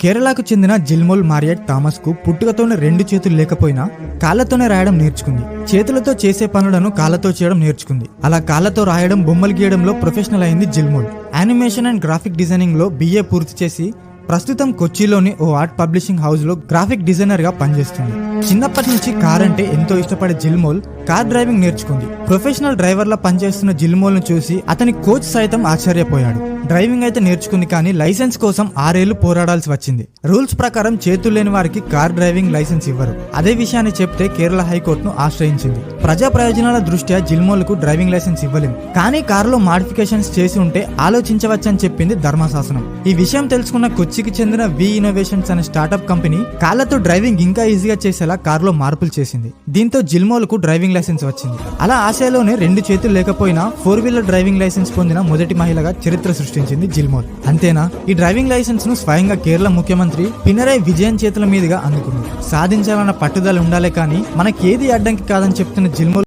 కేరళకు చెందిన జిల్మోల్ Marriott Thomas కు పుట్టుకతోనే 2 చేతులు లేకపోయినా కాళ్లతోనే రాయడం నేర్చుకుంది. చేతులతో చేసే పనులను కాళ్లతో చేయడం నేర్చుకుంది. అలా కాళ్లతో రాయడం, బొమ్మలు గీయడంలో ప్రొఫెషనల్ అయింది జిల్మోల్. యానిమేషన్ అండ్ గ్రాఫిక్ డిజైనింగ్ లో BA పూర్తి చేసి ప్రస్తుతం కొచ్చిలోని ఓ ఆర్ట్ పబ్లిషింగ్ హౌస్ లో గ్రాఫిక్ డిజైనర్ గా పనిచేస్తుంది. చిన్నప్పటి నుంచి కార్ అంటే ఎంతో ఇష్టపడే జిల్మోల్ కార్ డ్రైవింగ్ నేర్చుకుంది. ప్రొఫెషనల్ డ్రైవర్లా పనిచేస్తున్న జిల్మోల్ ను చూసి అతని కోచ్ సైతం ఆశ్చర్యపోయాడు. డ్రైవింగ్ అయితే నేర్చుకుంది, కానీ లైసెన్స్ కోసం 6 ఏళ్లు పోరాడాల్సి వచ్చింది. రూల్స్ ప్రకారం చేతులు లేని వారికి కార్ డ్రైవింగ్ లైసెన్స్ ఇవ్వరు. అదే విషయాన్ని చెప్తే కేరళ హైకోర్టును ఆశ్రయించింది. ప్రజా ప్రయోజనాల దృష్ట్యా జిల్మోల్ కు డ్రైవింగ్ లైసెన్స్ ఇవ్వలేం, కానీ కారులో మాడిఫికేషన్స్ చేసి ఉంటే ఆలోచించవచ్చని చెప్పింది ధర్మశాసనం. ఈ విషయం తెలుసుకున్న కొచ్చికి చెందిన వి ఇన్నోవేషన్స్ అనే స్టార్టప్ కంపెనీ కాళ్లతో డ్రైవింగ్ ఇంకా ఈజీగా చేసేలా కారులో మార్పులు చేసింది. దీంతో జిల్మోల్ కు డ్రైవింగ్ లైసెన్స్ వచ్చింది. అలా ఆసియాలోనే 2 చేతులు లేకపోయినా 4 వీలర్ డ్రైవింగ్ లైసెన్స్ పొందిన మొదటి మహిళగా చరిత్ర సృష్టించింది జిల్మోల్. అంతేనా, ఈ డ్రైవింగ్ లైసెన్స్ ను స్వయంగా కేరళ ముఖ్యమంత్రి పినరయ్ విజయన్ చేతుల మీదుగా అందుకుంది. సాధించాలన్న పట్టుదల ఉండాలే కానీ మనకి ఏది అడ్డంకి కాదని చెప్తున్న జిల్మోల్